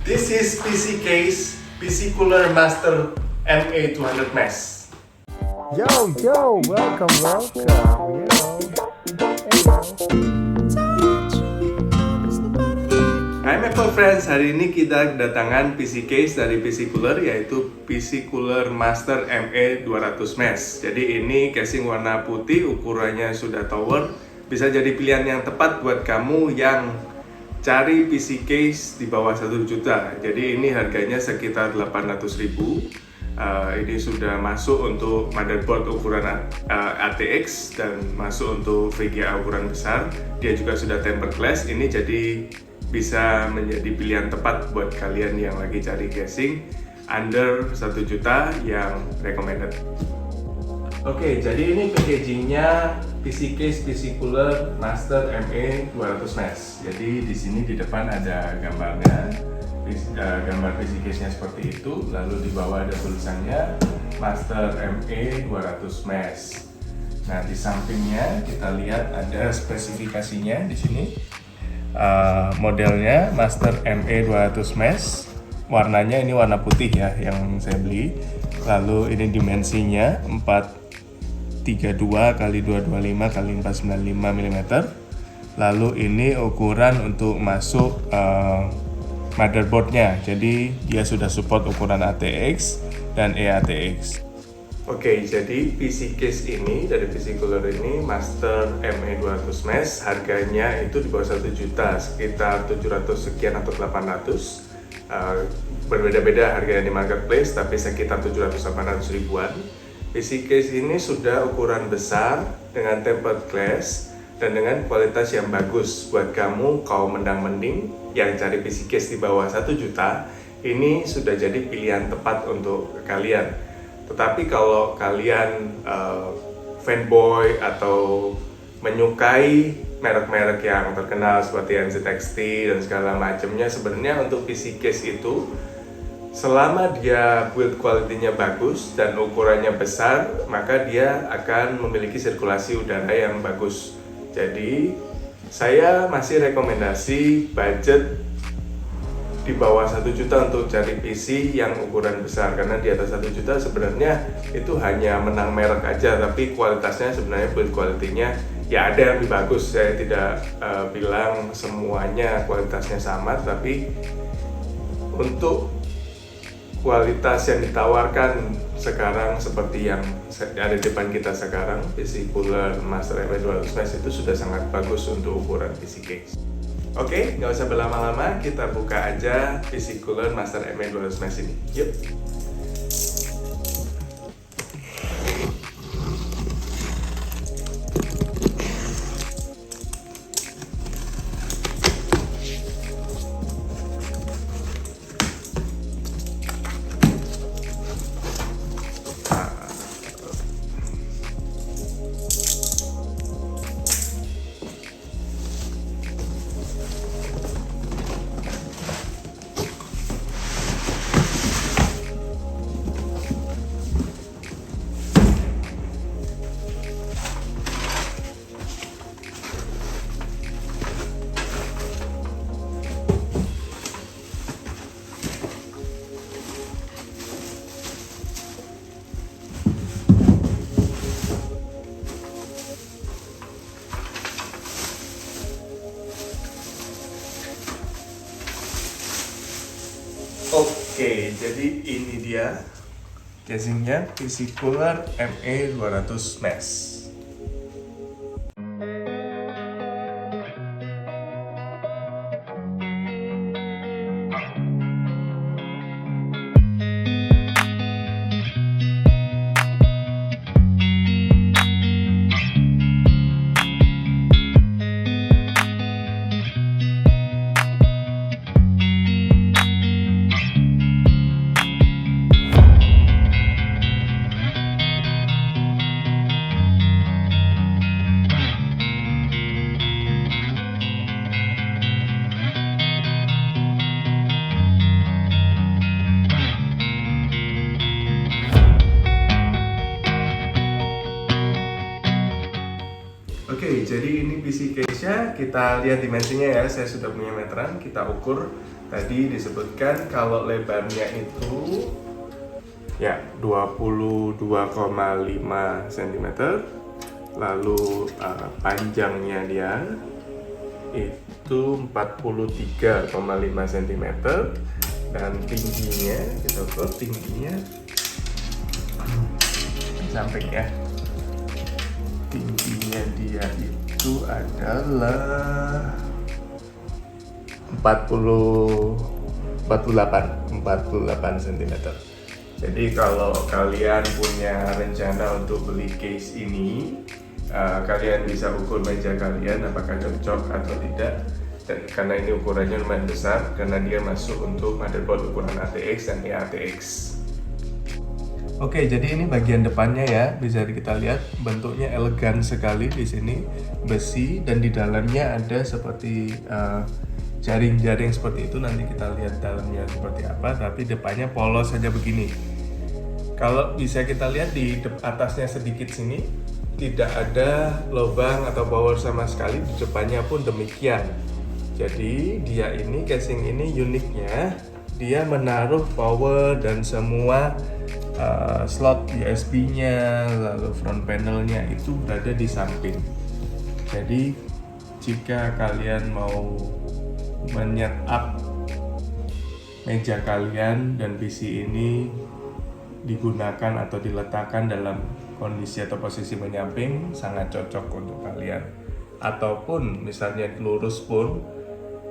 This is PC case PC Cooler Master MA200 Mesh. Yo, welcome. Hey, Hai Maple Friends, hari ini kita kedatangan PC case dari PC Cooler, yaitu PC Cooler Master MA200 Mesh. Jadi ini casing warna putih, ukurannya sudah tower, bisa jadi pilihan yang tepat buat kamu yang cari PC case di bawah 1 juta. Jadi ini harganya sekitar 800.000. Ini sudah masuk untuk motherboard ukuran ATX dan masuk untuk VGA ukuran besar. Dia juga sudah tempered glass. Ini jadi bisa menjadi pilihan tepat buat kalian yang lagi cari casing under 1 juta yang recommended. Oke, jadi ini packagingnya PC case PC Cooler Master MA200 Mesh. Jadi di sini di depan ada gambarnya, gambar PC case-nya seperti itu. Lalu di bawah ada tulisannya Master MA200 Mesh. Nah, di sampingnya kita lihat ada spesifikasinya di sini. Modelnya Master MA200 Mesh. Warnanya ini warna putih ya yang saya beli. Lalu ini dimensinya 432 x 225 x 495 mm. Lalu ini ukuran untuk masuk motherboardnya. Jadi dia sudah support ukuran ATX dan eATX. Oke, jadi PC case ini dari PC Cooler ini Master MA200 Mesh, harganya itu di bawah 1 juta, sekitar 700 sekian atau 800. Berbeda-beda harganya di marketplace, tapi sekitar 700-800 ribuan. PC case ini sudah ukuran besar dengan tempered glass dan dengan kualitas yang bagus. Buat kamu kaum mendang-mending yang cari PC case di bawah 1 juta, ini sudah jadi pilihan tepat untuk kalian. Tetapi kalau kalian fanboy atau menyukai merek-merek yang terkenal seperti NZXT dan segala macamnya, sebenarnya untuk PC case itu selama dia build quality-nya bagus dan ukurannya besar, maka dia akan memiliki sirkulasi udara yang bagus. Jadi saya masih rekomendasi budget di bawah 1 juta untuk cari PC yang ukuran besar, karena di atas 1 juta sebenarnya itu hanya menang merek aja, tapi kualitasnya sebenarnya build quality-nya ya ada yang lebih bagus. Saya tidak bilang semuanya kualitasnya sama, tapi untuk kualitas yang ditawarkan sekarang seperti yang ada di depan kita sekarang, PC Cooler Master MA200 Mesh itu sudah sangat bagus untuk ukuran PC case. Oke, nggak usah berlama-lama, kita buka aja PC Cooler Master MA200 Mesh ini. Yuk! Oke, jadi ini dia casingnya PC Cooler MA200 Mesh. Oke, jadi ini PC case-nya, kita lihat dimensinya ya. Saya sudah punya meteran, kita ukur Tadi disebutkan kalau lebarnya itu ya 22,5 cm, lalu panjangnya dia itu 43,5 cm, dan tingginya kita ukur tingginya samping ya. Tingginya dia itu adalah 48 cm. Jadi kalau kalian punya rencana untuk beli case ini, kalian bisa ukur meja kalian apakah cocok atau tidak. Dan karena ini ukurannya lumayan besar, karena dia masuk untuk motherboard ukuran ATX dan eATX. Oke, jadi ini bagian depannya ya, bisa kita lihat bentuknya elegan sekali di sini, besi, dan di dalamnya ada seperti jaring-jaring seperti itu. Nanti kita lihat dalamnya seperti apa, tapi depannya polos saja begini. Kalau bisa kita lihat di atasnya sedikit sini, tidak ada lubang atau power sama sekali, di depannya pun demikian. Jadi dia ini, casing ini uniknya, dia menaruh power dan semua slot USB-nya, lalu front panelnya itu berada di samping. Jadi jika kalian mau men-setup meja kalian dan PC ini digunakan atau diletakkan dalam kondisi atau posisi menyamping, sangat cocok untuk kalian. Ataupun misalnya lurus pun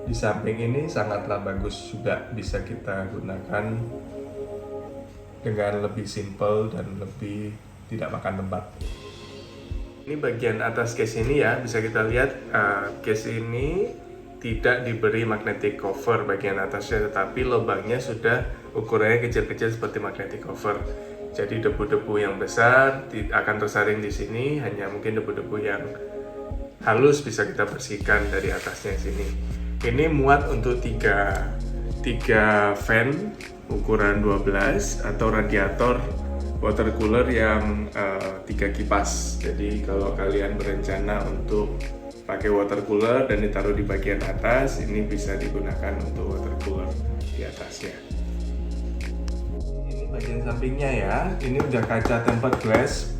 di samping ini sangatlah bagus juga, bisa kita gunakan dengan lebih simple dan lebih tidak makan tempat. Ini bagian atas case ini ya, bisa kita lihat case ini tidak diberi magnetic cover bagian atasnya, tetapi lubangnya sudah ukurannya kecil-kecil seperti magnetic cover. Jadi debu-debu yang besar akan tersaring di sini, hanya mungkin debu-debu yang halus bisa kita bersihkan dari atasnya sini. Ini muat untuk tiga fan ukuran 12 atau radiator water cooler yang 3 kipas. Jadi kalau kalian berencana untuk pakai water cooler dan ditaruh di bagian atas, ini bisa digunakan untuk water cooler di atasnya. Ini bagian sampingnya ya, ini udah kaca tempered glass,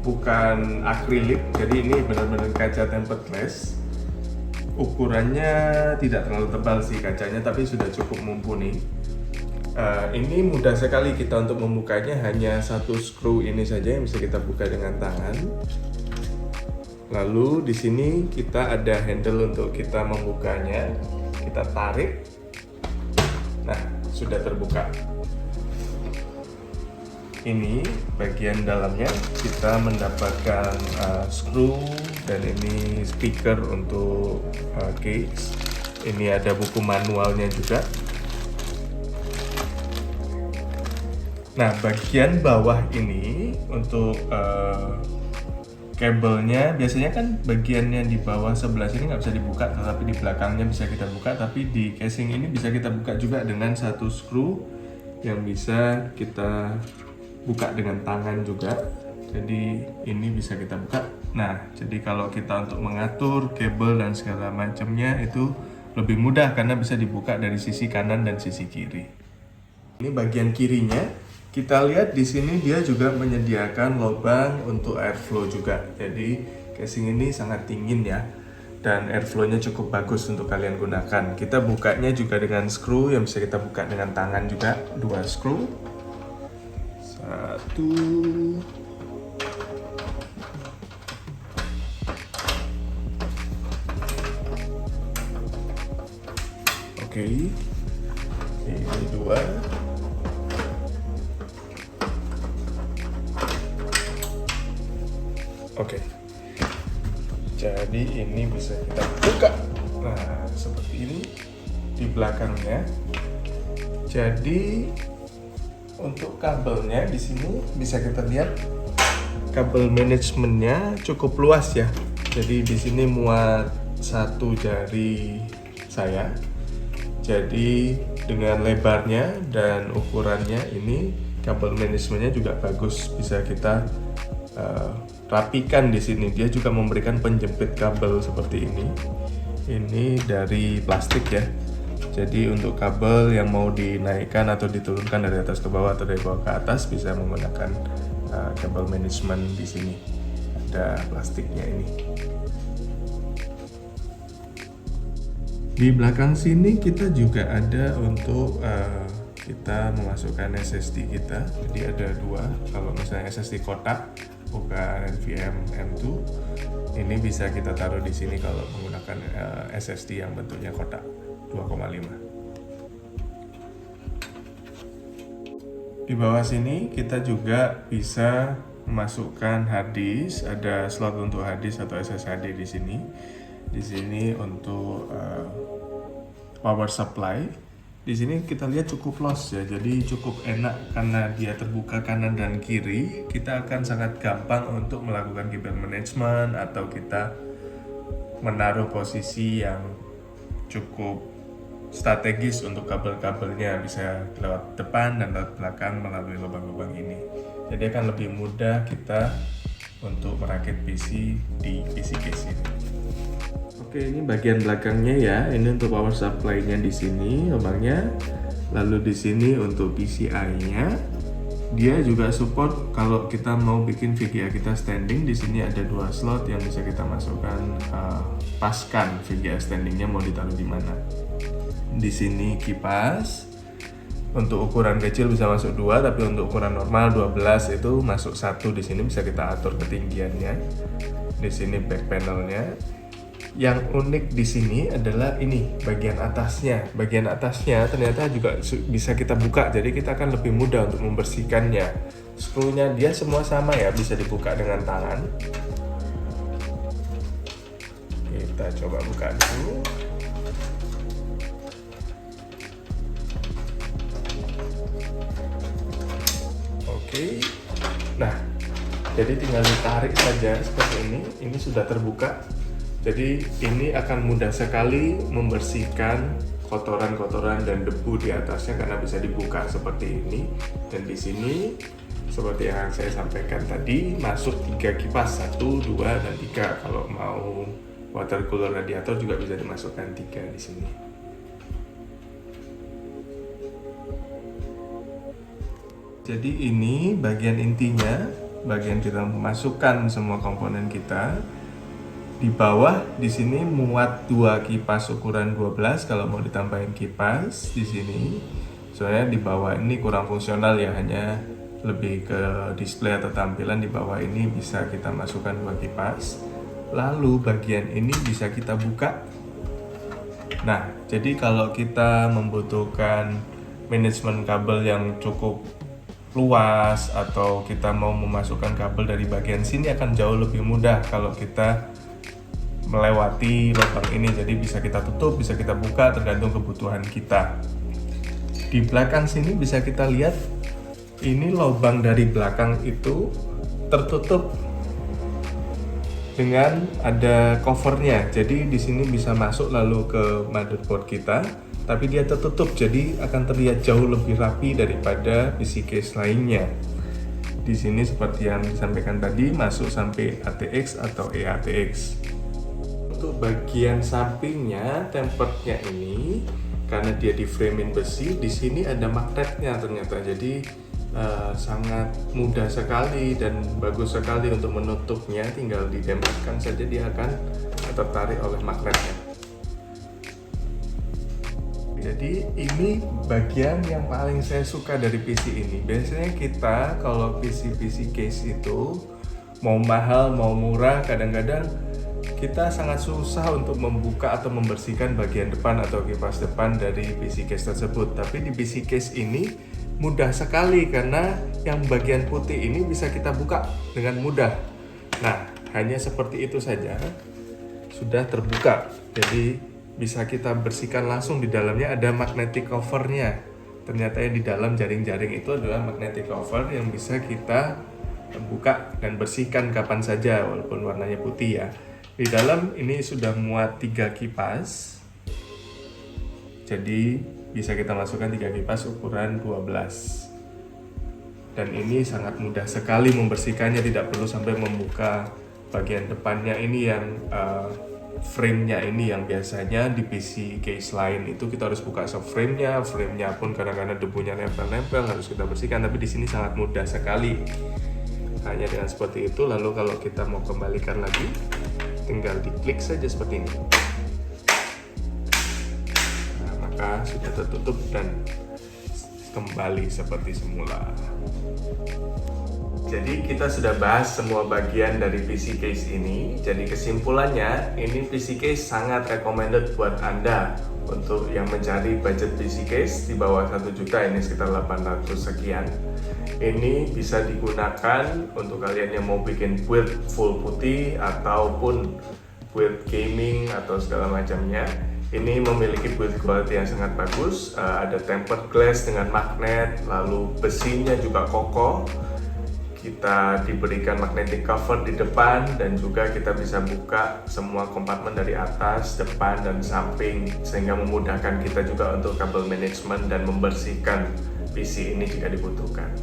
bukan akrilik, jadi ini benar-benar kaca tempered glass. Ukurannya tidak terlalu tebal sih kacanya, tapi sudah cukup mumpuni. Ini mudah sekali kita untuk membukanya, hanya satu screw ini saja yang bisa kita buka dengan tangan. Lalu di sini kita ada handle untuk kita membukanya, kita tarik. Nah, sudah terbuka. Ini bagian dalamnya, kita mendapatkan screw dan ini speaker untuk case. Ini ada buku manualnya juga. Nah, bagian bawah ini untuk kabelnya, biasanya kan bagiannya di bawah sebelah sini nggak bisa dibuka, tetapi di belakangnya bisa kita buka. Tapi di casing ini bisa kita buka juga dengan satu screw yang bisa kita buka dengan tangan juga. Jadi ini bisa kita buka. Nah, jadi kalau kita untuk mengatur kabel dan segala macamnya itu lebih mudah karena bisa dibuka dari sisi kanan dan sisi kiri. Ini bagian kirinya. Kita lihat di sini dia juga menyediakan lubang untuk airflow juga. Jadi casing ini sangat dingin ya, dan airflow-nya cukup bagus untuk kalian gunakan. Kita bukanya juga dengan screw yang bisa kita buka dengan tangan juga, 2 screw. 1. Oke. Ini 2. Oke, jadi ini bisa kita buka. Nah, seperti ini di belakangnya. Jadi untuk kabelnya di sini bisa kita lihat kabel manajemennya cukup luas ya. Jadi di sini muat 1 jari saya. Jadi dengan lebarnya dan ukurannya ini kabel manajemennya juga bagus, bisa kita rapikan di sini. Dia juga memberikan penjepit kabel seperti ini. Ini dari plastik ya. Jadi untuk kabel yang mau dinaikkan atau diturunkan dari atas ke bawah atau dari bawah ke atas bisa menggunakan kabel management di sini. Ada plastiknya ini. Di belakang sini kita juga ada untuk kita memasukkan SSD kita. Jadi ada dua. Kalau misalnya SSD kotak bukan NVMe M2, ini bisa kita taruh di sini kalau menggunakan SSD yang bentuknya kotak 2,5. Di bawah sini kita juga bisa memasukkan hard disk. Ada slot untuk hard disk atau SSD di sini. Di sini untuk power supply. Di sini kita lihat cukup luas ya, jadi cukup enak karena dia terbuka kanan dan kiri. Kita akan sangat gampang untuk melakukan kabel management atau kita menaruh posisi yang cukup strategis untuk kabel-kabelnya, bisa lewat depan dan lewat belakang melalui lubang-lubang ini. Jadi akan lebih mudah kita untuk merakit PC di PC case ini. Oke, ini bagian belakangnya ya. Ini untuk power supply-nya di sini lubangnya. Lalu di sini untuk PCI-nya. Dia juga support kalau kita mau bikin VGA kita standing. Di sini ada dua slot yang bisa kita masukkan, paskan VGA standingnya mau ditaruh di mana. Di sini kipas. Untuk ukuran kecil bisa masuk 2, tapi untuk ukuran normal 12 itu masuk 1. Di sini bisa kita atur ketinggiannya. Di sini back panelnya. Yang unik di sini adalah ini bagian atasnya. Bagian atasnya ternyata juga bisa kita buka, jadi kita akan lebih mudah untuk membersihkannya. Skrunya dia semua sama ya, bisa dibuka dengan tangan. Kita coba buka dulu. Oke. Nah, jadi tinggal ditarik saja seperti ini. Ini sudah terbuka. Jadi ini akan mudah sekali membersihkan kotoran-kotoran dan debu di atasnya karena bisa dibuka seperti ini. Dan di sini seperti yang saya sampaikan tadi, masuk 3 kipas, 1, 2, dan 3. Kalau mau water cooler radiator juga bisa dimasukkan 3 di sini. Jadi ini bagian intinya, bagian kita memasukkan semua komponen kita. Di bawah di sini muat 2 kipas ukuran 12 kalau mau ditambahin kipas di sini. Soalnya di bawah ini kurang fungsional ya, hanya lebih ke display atau tampilan. Di bawah ini bisa kita masukkan 2 kipas. Lalu bagian ini bisa kita buka. Nah, jadi kalau kita membutuhkan manajemen kabel yang cukup luas atau kita mau memasukkan kabel dari bagian sini akan jauh lebih mudah kalau kita melewati lubang ini. Jadi bisa kita tutup, bisa kita buka tergantung kebutuhan kita. Di belakang sini bisa kita lihat ini lubang dari belakang itu tertutup dengan ada covernya. Jadi di sini bisa masuk lalu ke motherboard kita, tapi dia tertutup jadi akan terlihat jauh lebih rapi daripada PC case lainnya. Di sini seperti yang disampaikan tadi masuk sampai ATX atau eATX. Untuk bagian sampingnya, temperednya ini karena dia di frame-in besi, di sini ada magnetnya ternyata. Jadi sangat mudah sekali dan bagus sekali untuk menutupnya. Tinggal ditembakkan saja, dia akan tertarik oleh magnetnya. Jadi ini bagian yang paling saya suka dari PC ini. Biasanya kita kalau PC case itu mau mahal mau murah, kadang-kadang kita sangat susah untuk membuka atau membersihkan bagian depan atau kipas depan dari PC case tersebut. Tapi di PC case ini mudah sekali karena yang bagian putih ini bisa kita buka dengan mudah. Nah, hanya seperti itu saja sudah terbuka. Jadi bisa kita bersihkan langsung. Di dalamnya ada magnetic covernya. Ternyata yang di dalam jaring-jaring itu adalah magnetic cover yang bisa kita buka dan bersihkan kapan saja walaupun warnanya putih ya. Di dalam ini sudah muat 3 kipas. Jadi bisa kita masukkan 3 kipas ukuran 12. Dan ini sangat mudah sekali membersihkannya, tidak perlu sampai membuka bagian depannya ini yang frame-nya ini yang biasanya di PC case lain itu kita harus buka subframe-nya, frame-nya pun kadang-kadang debunya nempel-nempel harus kita bersihkan, tapi di sini sangat mudah sekali. Hanya dengan seperti itu, lalu kalau kita mau kembalikan lagi, tinggal diklik saja seperti ini. Nah, maka sudah tertutup dan kembali seperti semula. Jadi kita sudah bahas semua bagian dari PC case ini. Jadi kesimpulannya, ini PC case sangat recommended buat Anda untuk yang mencari budget PC case di bawah 1 juta, ini sekitar 800 sekian. Ini bisa digunakan untuk kalian yang mau bikin build full putih ataupun build gaming atau segala macamnya. Ini memiliki build quality yang sangat bagus, ada tempered glass dengan magnet, lalu besinya juga kokoh. Kita diberikan magnetic cover di depan dan juga kita bisa buka semua kompartemen dari atas, depan, dan samping sehingga memudahkan kita juga untuk kabel management dan membersihkan PC ini jika dibutuhkan.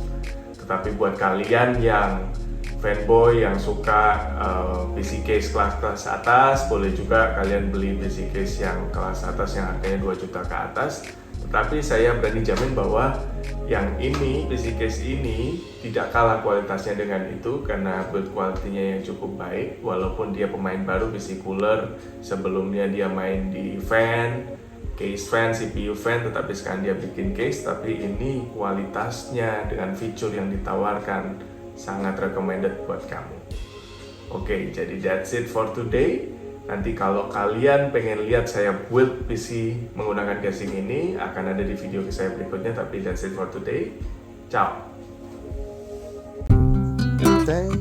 Tetapi buat kalian yang fanboy yang suka PC case kelas atas, boleh juga kalian beli PC case yang kelas atas yang harganya 2 juta ke atas. Tetapi saya berani jamin bahwa yang ini, PC case ini tidak kalah kualitasnya dengan itu karena build quality-nya yang cukup baik. Walaupun dia pemain baru PC cooler, sebelumnya dia main di fan, case fan, CPU fan, tetapi sekarang dia bikin case. Tapi ini kualitasnya dengan fitur yang ditawarkan sangat recommended buat kamu. Oke, jadi that's it for today. Nanti kalau kalian pengen lihat saya build PC menggunakan casing ini, akan ada di video saya berikutnya. Tapi that's it for today. Ciao. Thank